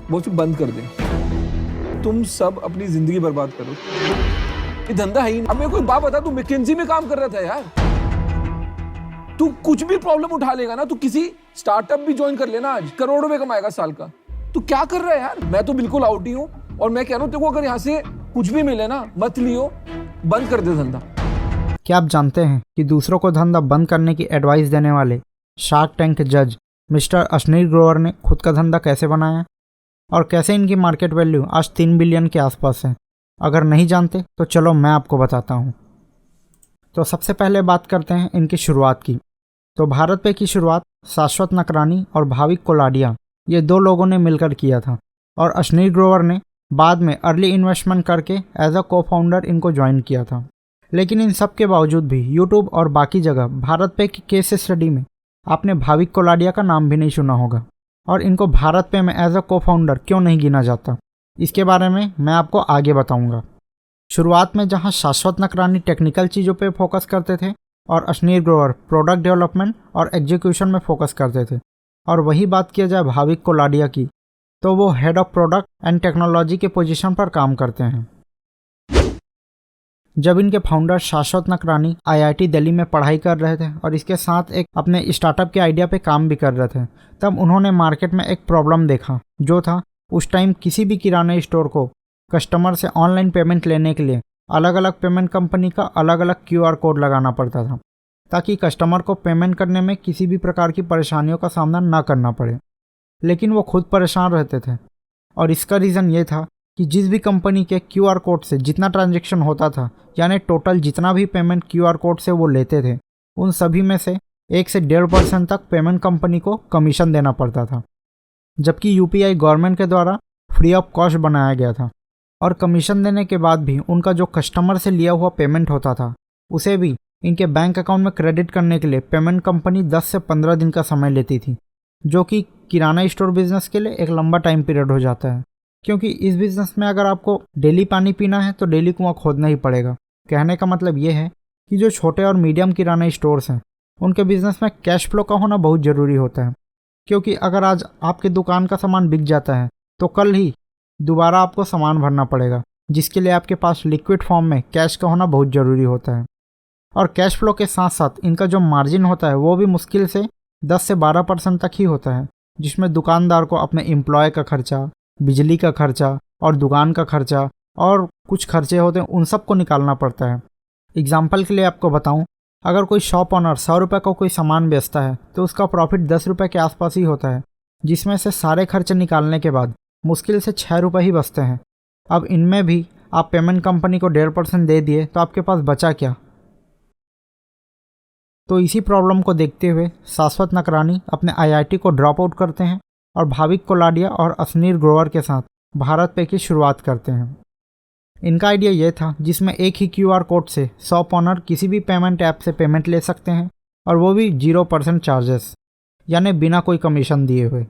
वो सिर्फ बंद कर दें। तुम सब अपनी जिंदगी बर्बाद करो, ये धंधा है ही नहीं। अब मेरे को एक बात बता, तू मैकेंजी में काम कर रहा था यार, तू कुछ भी प्रॉब्लम उठा लेगा ना, तू किसी स्टार्टअप भी ज्वाइन कर लेना, आज करोड़ों रुपए कमाएगा साल का। तू क्या कर रहा है यार? मैं तो बिल्कुल आउट ही हूँ, और मैं कह रहा हूँ तेरे को अगर यहाँ से कुछ भी मिले ना, मत लियो, बंद कर दे धंधा। क्या आप जानते हैं कि दूसरों को धंधा बंद करने की एडवाइस देने वाले शार्क टैंक के जज मिस्टर अश्नीर ग्रोवर ने खुद का धंधा कैसे बनाया और कैसे इनकी मार्केट वैल्यू आज 3 बिलियन के आसपास है? अगर नहीं जानते तो चलो मैं आपको बताता हूँ। तो सबसे पहले बात करते हैं इनकी शुरुआत की। तो भारत पे की शुरुआत शाश्वत नकरानी और भाविक कोलाडिया, ये 2 लोगों ने मिलकर किया था, और अश्नीर ग्रोवर ने बाद में अर्ली इन्वेस्टमेंट करके एज अ को फाउंडर इनको ज्वाइन किया था। लेकिन इन सब के बावजूद भी यूट्यूब और बाकी जगह भारत पे की केस स्टडी में आपने भाविक कोलाडिया का नाम भी नहीं सुना होगा, और इनको भारत पे में एज अ को फाउंडर क्यों नहीं गिना जाता, इसके बारे में मैं आपको आगे बताऊंगा। शुरुआत में जहां शाश्वत नकरानी टेक्निकल चीज़ों पे फोकस करते थे और अश्नीर ग्रोवर प्रोडक्ट डेवलपमेंट और एग्जीक्यूशन में फोकस करते थे, और वही बात किया जाए भाविक कोलाडिया की, तो वो head of product and technology के पोजीशन पर काम करते हैं। जब इनके फाउंडर शाश्वत नकरानी आईआईटी दिल्ली में पढ़ाई कर रहे थे और इसके साथ एक अपने स्टार्टअप के आइडिया पे काम भी कर रहे थे, तब उन्होंने मार्केट में एक प्रॉब्लम देखा, जो था उस टाइम किसी भी किराना स्टोर को कस्टमर से ऑनलाइन पेमेंट लेने के लिए अलग अलग पेमेंट कंपनी का अलग अलग क्यूआर कोड लगाना पड़ता था, ताकि कस्टमर को पेमेंट करने में किसी भी प्रकार की परेशानियों का सामना ना करना पड़े। लेकिन वो खुद परेशान रहते थे, और इसका रीज़न ये था कि जिस भी कंपनी के क्यूआर कोड से जितना ट्रांजैक्शन होता था, यानी टोटल जितना भी पेमेंट क्यूआर कोड से वो लेते थे, उन सभी में से 1 से 1.5% तक पेमेंट कंपनी को कमीशन देना पड़ता था, जबकि यूपीआई गवर्नमेंट के द्वारा फ्री ऑफ कॉस्ट बनाया गया था। और कमीशन देने के बाद भी उनका जो कस्टमर से लिया हुआ पेमेंट होता था, उसे भी इनके बैंक अकाउंट में क्रेडिट करने के लिए पेमेंट कंपनी 10 से 15 दिन का समय लेती थी, जो कि किराना स्टोर बिजनेस के लिए एक लंबा टाइम पीरियड हो जाता है, क्योंकि इस बिज़नेस में अगर आपको डेली पानी पीना है तो डेली कुआं खोदना ही पड़ेगा। कहने का मतलब ये है कि जो छोटे और मीडियम किराना स्टोर्स हैं, उनके बिज़नेस में कैश फ्लो का होना बहुत ज़रूरी होता है, क्योंकि अगर आज आपके दुकान का सामान बिक जाता है तो कल ही दोबारा आपको सामान भरना पड़ेगा, जिसके लिए आपके पास लिक्विड फॉर्म में कैश का होना बहुत ज़रूरी होता है। और कैश फ्लो के साथ साथ इनका जो मार्जिन होता है वो भी मुश्किल से 10 से 12% तक ही होता है, जिसमें दुकानदार को अपने एम्प्लॉय का खर्चा, बिजली का खर्चा और दुकान का खर्चा और कुछ खर्चे होते हैं, उन सब को निकालना पड़ता है। एग्जाम्पल के लिए आपको बताऊं, अगर कोई शॉप ऑनर 100 रुपये का कोई सामान बेचता है तो उसका प्रॉफिट 10 रुपये के आसपास ही होता है, जिसमें से सारे खर्चे निकालने के बाद मुश्किल से 6 रुपये ही बचते हैं। अब इनमें भी आप पेमेंट कंपनी को 1.5% दे दिए तो आपके पास बचा क्या? तो इसी प्रॉब्लम को देखते हुए शाश्वत नकरानी अपने आईआईटी को ड्रॉप आउट करते हैं और भाविक कोलाडिया और अश्नीर ग्रोवर के साथ भारत पे की शुरुआत करते हैं। इनका आइडिया यह था जिसमें एक ही क्यूआर कोड से शॉप ऑनर किसी भी पेमेंट ऐप से पेमेंट ले सकते हैं, और वो भी 0% चार्जेस, यानी बिना कोई कमीशन दिए हुए,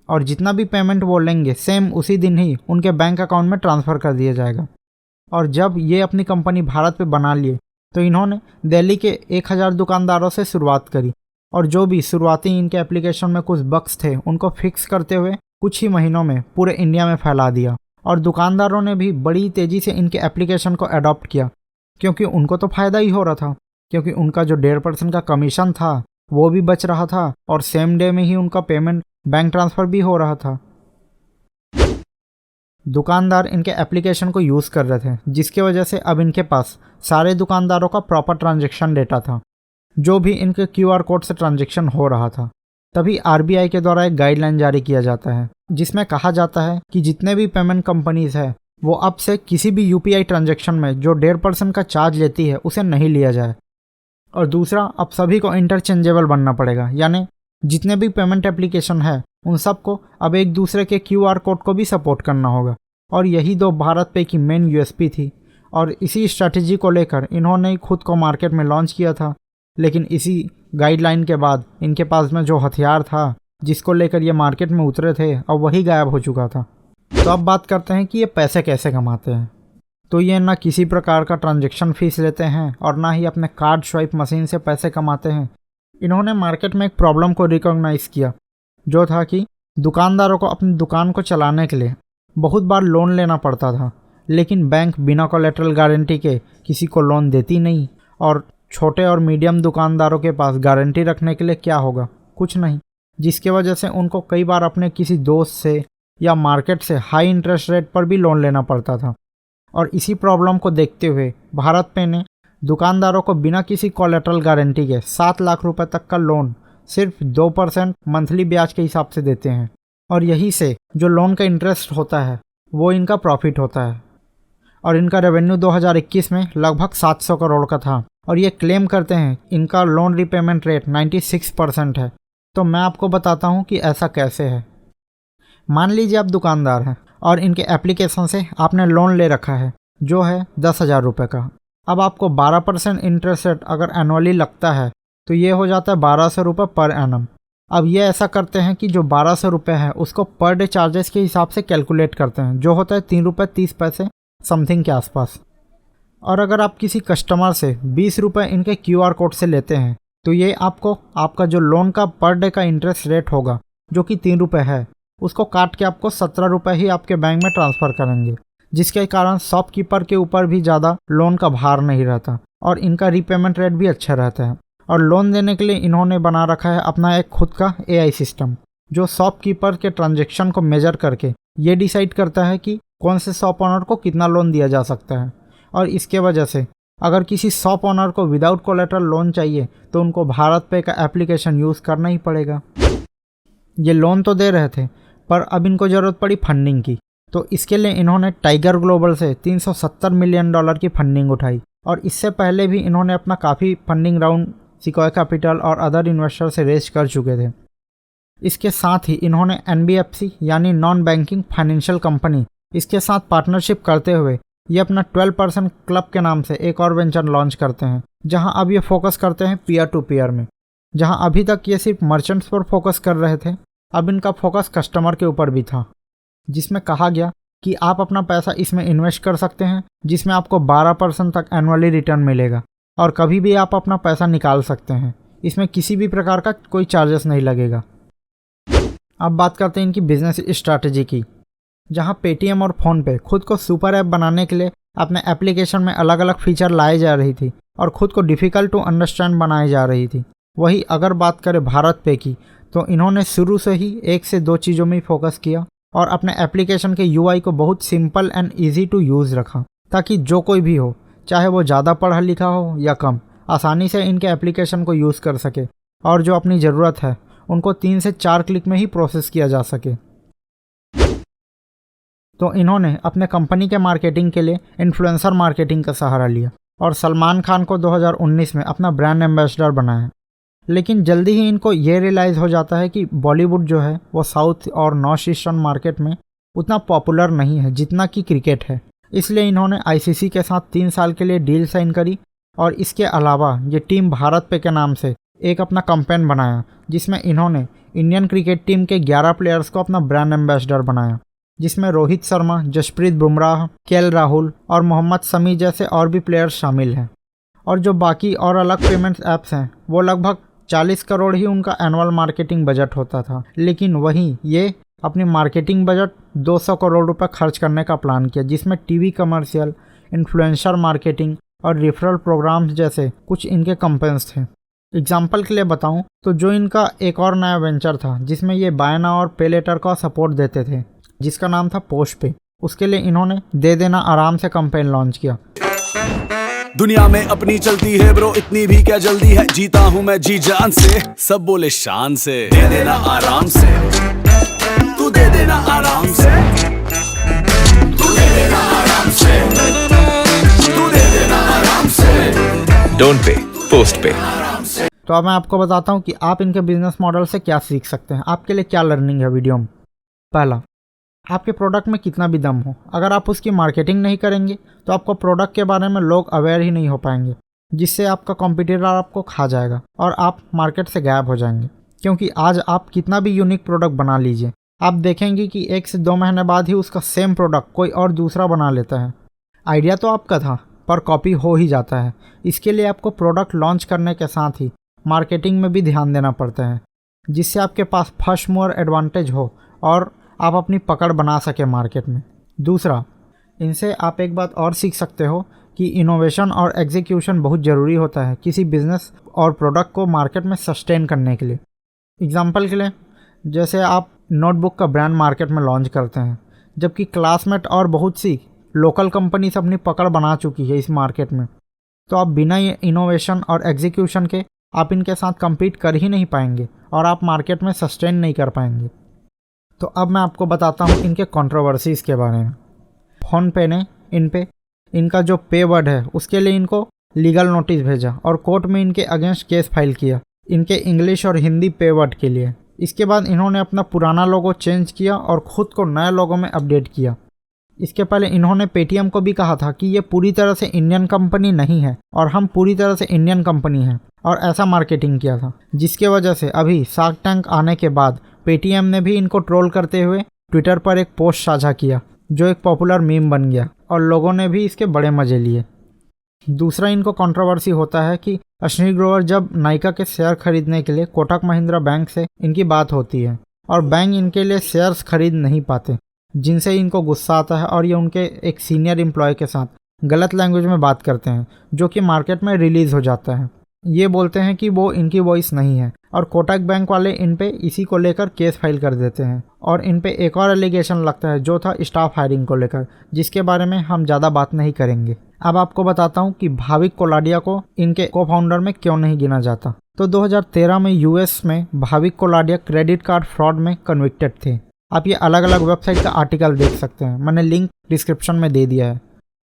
और जितना भी पेमेंट वो लेंगे सेम उसी दिन ही उनके बैंक अकाउंट में ट्रांसफ़र कर दिया जाएगा। और जब ये अपनी कंपनी भारत पे बना लिए तो इन्होंने दिल्ली के 1000 दुकानदारों से शुरुआत करी, और जो भी शुरुआती इनके एप्लीकेशन में कुछ बग्स थे उनको फिक्स करते हुए कुछ ही महीनों में पूरे इंडिया में फैला दिया। और दुकानदारों ने भी बड़ी तेज़ी से इनके एप्लीकेशन को अडॉप्ट किया, क्योंकि उनको तो फ़ायदा ही हो रहा था, क्योंकि उनका जो 1.5% का कमीशन था वो भी बच रहा था, और सेम डे में ही उनका पेमेंट बैंक ट्रांसफ़र भी हो रहा था। दुकानदार इनके एप्लीकेशन को यूज़ कर रहे थे, जिसके वजह से अब इनके पास सारे दुकानदारों का प्रॉपर ट्रांजैक्शन डेटा था, जो भी इनके क्यूआर कोड से ट्रांजैक्शन हो रहा था। तभी आरबीआई के द्वारा एक गाइडलाइन जारी किया जाता है, जिसमें कहा जाता है कि जितने भी पेमेंट कंपनीज है वो अब से किसी भी यूपीआई ट्रांजैक्शन में जो 1.5% का चार्ज लेती है उसे नहीं लिया जाए। और दूसरा, अब सभी को इंटरचेंजेबल बनना पड़ेगा, यानी जितने भी पेमेंट एप्लीकेशन है उन सबको अब एक दूसरे के क्यूआर कोड को भी सपोर्ट करना होगा। और यही 2 भारत पे की मेन यूएसपी थी, और इसी स्ट्रैटेजी को लेकर इन्होंने ही खुद को मार्केट में लॉन्च किया था। लेकिन इसी गाइडलाइन के बाद इनके पास में जो हथियार था जिसको लेकर ये मार्केट में उतरे थे, अब वही गायब हो चुका था। तो अब बात करते हैं कि ये पैसे कैसे कमाते हैं। तो ये ना किसी प्रकार का ट्रांजैक्शन फीस लेते हैं और ना ही अपने कार्ड स्वाइप मशीन से पैसे कमाते हैं। इन्होंने मार्केट में एक प्रॉब्लम को रिकॉग्नाइज किया, जो था कि दुकानदारों को अपनी दुकान को चलाने के लिए बहुत बार लोन लेना पड़ता था, लेकिन बैंक बिना कोलेटरल गारंटी के किसी को लोन देती नहीं। और छोटे और मीडियम दुकानदारों के पास गारंटी रखने के लिए क्या होगा, कुछ नहीं, जिसके वजह से उनको कई बार अपने किसी दोस्त से या मार्केट से हाई इंटरेस्ट रेट पर भी लोन लेना पड़ता था। और इसी प्रॉब्लम को देखते हुए भारत पे ने दुकानदारों को बिना किसी कोलेटरल गारंटी के 7 लाख रुपए तक का लोन सिर्फ 2% मंथली ब्याज के हिसाब से देते हैं। और यही से जो लोन का इंटरेस्ट होता है वो इनका प्रॉफिट होता है। और इनका रेवेन्यू 2021 में लगभग 700 करोड़ का था। और ये क्लेम करते हैं इनका लोन रिपेमेंट रेट 96% है। तो मैं आपको बताता हूँ कि ऐसा कैसे है। मान लीजिए आप दुकानदार हैं और इनके एप्लीकेशन से आपने लोन ले रखा है जो है 10,000 रुपये का। अब आपको 12% इंटरेस्ट रेट अगर एनुअली लगता है तो ये हो जाता है 1200 रुपये पर एनम। अब ये ऐसा करते हैं कि जो 1200 रुपये है उसको पर डे चार्जेस के हिसाब से कैलकुलेट करते हैं, जो होता है 3 रुपये 30 पैसे समथिंग के आसपास। और अगर आप किसी कस्टमर से 20 रुपये इनके QR कोड से लेते हैं तो ये आपको आपका जो लोन का पर डे का इंटरेस्ट रेट होगा जो कि 3 रुपये है, उसको काट के आपको 17 रुपये ही आपके बैंक में ट्रांसफ़र करेंगे, जिसके कारण शॉपकीपर के ऊपर भी ज़्यादा लोन का भार नहीं रहता और इनका रीपेमेंट रेट भी अच्छा रहता है। और लोन देने के लिए इन्होंने बना रखा है अपना एक खुद का AI सिस्टम, जो शॉपकीपर के ट्रांजैक्शन को मेजर करके ये डिसाइड करता है कि कौन से शॉप ओनर को कितना लोन दिया जा सकता है। और इसके वजह से अगर किसी शॉप ओनर को विदाउट कोलेटरल लोन चाहिए तो उनको भारत पे का एप्लीकेशन यूज़ करना ही पड़ेगा। ये लोन तो दे रहे थे पर अब इनको ज़रूरत पड़ी फंडिंग की, तो इसके लिए इन्होंने टाइगर ग्लोबल से $370 मिलियन की फंडिंग उठाई। और इससे पहले भी इन्होंने अपना काफ़ी फंडिंग राउंड सिक्वोया कैपिटल और अदर इन्वेस्टर से रेज कर चुके थे। इसके साथ ही इन्होंने NBFC यानी नॉन बैंकिंग फाइनेंशियल कंपनी, इसके साथ पार्टनरशिप करते हुए ये अपना 12% क्लब के नाम से एक और वेंचर लॉन्च करते हैं, जहां अब ये फोकस करते हैं पीयर टू पीयर में। जहां अभी तक ये सिर्फ मर्चेंट्स पर फोकस कर रहे थे, अब इनका फोकस कस्टमर के ऊपर भी था, जिसमें कहा गया कि आप अपना पैसा इसमें इन्वेस्ट कर सकते हैं जिसमें आपको 12% तक एनुअली रिटर्न मिलेगा और कभी भी आप अपना पैसा निकाल सकते हैं। इसमें किसी भी प्रकार का कोई चार्जेस नहीं लगेगा। अब बात करते हैं इनकी बिजनेस स्ट्रैटेजी की, जहां पेटीएम और फ़ोनपे खुद को सुपर ऐप बनाने के लिए अपने एप्लीकेशन में अलग अलग फीचर लाई जा रही थी और ख़ुद को डिफ़िकल्ट टू अंडरस्टैंड बनाई जा रही थी। वही अगर बात करें भारत पे की, तो इन्होंने शुरू से ही 1 से 2 चीज़ों में फोकस किया और अपने एप्लीकेशन के UI को बहुत simple and easy to use रखा, ताकि जो कोई भी हो, चाहे वो ज़्यादा पढ़ा लिखा हो या कम, आसानी से इनके एप्लीकेशन को यूज़ कर सके और जो अपनी ज़रूरत है उनको 3 से 4 क्लिक में ही प्रोसेस किया जा सके। तो इन्होंने अपने कंपनी के मार्केटिंग के लिए इन्फ्लुएंसर मार्केटिंग का सहारा लिया और सलमान खान को 2019 में अपना ब्रांड एम्बेसडर बनाया। लेकिन जल्दी ही इनको ये रियलाइज़ हो जाता है कि बॉलीवुड जो है वो साउथ और नॉर्थ ईस्टर्न मार्केट में उतना पॉपुलर नहीं है जितना कि क्रिकेट है। इसलिए इन्होंने ICC के साथ 3 साल के लिए डील साइन करी और इसके अलावा ये टीम भारत पे के नाम से एक अपना कैंपेन बनाया, जिसमें इन्होंने इंडियन क्रिकेट टीम के 11 प्लेयर्स को अपना ब्रांड एम्बेसडर बनाया, जिसमें रोहित शर्मा, जसप्रीत बुमराह, KL राहुल और मोहम्मद शमी जैसे और भी प्लेयर्स शामिल हैं। और जो बाकी और अलग पेमेंट्स ऐप्स हैं वो लगभग 40 करोड़ ही उनका एनुअल मार्केटिंग बजट होता था, लेकिन वहीं ये अपनी मार्केटिंग बजट 200 करोड़ रुपए खर्च करने का प्लान किया, जिसमें टीवी कमर्शियल, इन्फ्लुएंसर मार्केटिंग और रेफरल प्रोग्राम्स जैसे कुछ इनके कैंपेन्स थे। एग्जाम्पल के लिए बताऊं तो जो इनका एक और नया वेंचर था जिसमें ये बाय नाउ और पे लेटर का सपोर्ट देते थे, जिसका नाम था पोस्ट पे, उसके लिए इन्होंने दे देना आराम से कैंपेन लॉन्च किया। दुनिया में अपनी चलती है ब्रो, इतनी भी क्या जल्दी है, जीता हूँ मैं जी जान से, सब बोले शान से, दे देना आराम से, तू दे देना आराम से, तू दे देना आराम से, तू दे देना आराम से, डोंट पे पोस्ट पे। तो अब मैं आपको बताता हूँ कि आप इनके बिजनेस मॉडल से क्या सीख सकते हैं, आपके लिए क्या लर्निंग है वीडियो में। पहला, आपके प्रोडक्ट में कितना भी दम हो, अगर आप उसकी मार्केटिंग नहीं करेंगे तो आपको प्रोडक्ट के बारे में लोग अवेयर ही नहीं हो पाएंगे, जिससे आपका कॉम्पिटिटर आपको खा जाएगा और आप मार्केट से गायब हो जाएंगे। क्योंकि आज आप कितना भी यूनिक प्रोडक्ट बना लीजिए, आप देखेंगे कि 1 से 2 महीने बाद ही उसका सेम प्रोडक्ट कोई और दूसरा बना लेता है। आइडिया तो आपका था पर कॉपी हो ही जाता है। इसके लिए आपको प्रोडक्ट लॉन्च करने के साथ ही मार्केटिंग में भी ध्यान देना पड़ता है, जिससे आपके पास फर्स्ट मूवर एडवांटेज हो और आप अपनी पकड़ बना सके मार्केट में। दूसरा, इनसे आप एक बात और सीख सकते हो कि इनोवेशन और एग्जीक्यूशन बहुत ज़रूरी होता है किसी बिजनेस और प्रोडक्ट को मार्केट में सस्टेन करने के लिए। एग्जांपल के लिए, जैसे आप नोटबुक का ब्रांड मार्केट में लॉन्च करते हैं, जबकि क्लासमेट और बहुत सी लोकल कंपनीज अपनी पकड़ बना चुकी है इस मार्केट में, तो आप बिना इनोवेशन और एग्जीक्यूशन के आप इनके साथ compete कर ही नहीं पाएंगे और आप मार्केट में सस्टेन नहीं कर पाएंगे। तो अब मैं आपको बताता हूँ इनके कंट्रोवर्सीज़ के बारे में। फ़ोनपे ने इनका जो पे वर्ड है उसके लिए इनको लीगल नोटिस भेजा और कोर्ट में इनके अगेंस्ट केस फाइल किया, इनके इंग्लिश और हिंदी पे वर्ड के लिए। इसके बाद इन्होंने अपना पुराना लोगो चेंज किया और ख़ुद को नए लोगों में अपडेट किया। इसके पहले इन्होंने पेटीएम को भी कहा था कि ये पूरी तरह से इंडियन कंपनी नहीं है और हम पूरी तरह से इंडियन कंपनी हैं, और ऐसा मार्केटिंग किया था, जिसके वजह से अभी शार्क टैंक आने के बाद पेटीएम ने भी इनको ट्रोल करते हुए ट्विटर पर एक पोस्ट साझा किया जो एक पॉपुलर मीम बन गया और लोगों ने भी इसके बड़े मज़े लिए। दूसरा इनको कंट्रोवर्सी होता है कि अश्विनी ग्रोवर जब नायका के शेयर खरीदने के लिए कोटक महिंद्रा बैंक से इनकी बात होती है और बैंक इनके लिए शेयर्स खरीद नहीं पाते, जिनसे इनको गुस्सा आता है और ये उनके एक सीनियर एम्प्लॉय के साथ गलत लैंग्वेज में बात करते हैं जो कि मार्केट में रिलीज़ हो जाता है। ये बोलते हैं कि वो इनकी वॉइस नहीं है और कोटक बैंक वाले इन पे इसी को लेकर केस फाइल कर देते हैं और इन पे एक और एलिगेशन लगता है जो था स्टाफ हायरिंग को लेकर, जिसके बारे में हम ज़्यादा बात नहीं करेंगे। अब आपको बताता हूँ कि भाविक कोलाडिया को इनके को फाउंडर में क्यों नहीं गिना जाता। तो 2013 में यूएस में भाविक कोलाडिया क्रेडिट कार्ड फ्रॉड में कन्विक्टेड थे। आप ये अलग अलग वेबसाइट का आर्टिकल देख सकते हैं, मैंने लिंक डिस्क्रिप्शन में दे दिया है।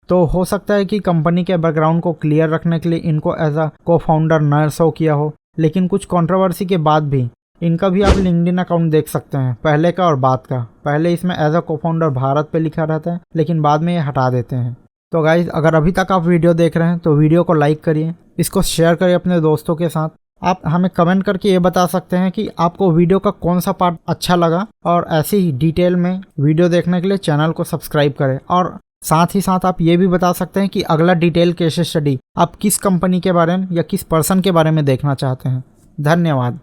तो हो सकता है कि कंपनी के बैकग्राउंड को क्लियर रखने के लिए इनको एज अ को फाउंडर न शो किया हो, लेकिन कुछ कंट्रोवर्सी के बाद भी इनका भी आप लिंक्डइन अकाउंट देख सकते हैं, पहले का और बाद का। पहले इसमें एज अ को फाउंडर भारत पे लिखा रहता है, लेकिन बाद में ये हटा देते हैं। तो गाइज, अगर अभी तक आप वीडियो देख रहे हैं तो वीडियो को लाइक करिए, इसको शेयर करिए अपने दोस्तों के साथ। आप हमें कमेंट करके ये बता सकते हैं कि आपको वीडियो का कौन सा पार्ट अच्छा लगा, और ऐसे ही डिटेल में वीडियो देखने के लिए चैनल को सब्सक्राइब करें। और साथ ही साथ आप ये भी बता सकते हैं कि अगला डिटेल केस स्टडी आप किस कंपनी के बारे में या किस पर्सन के बारे में देखना चाहते हैं। धन्यवाद।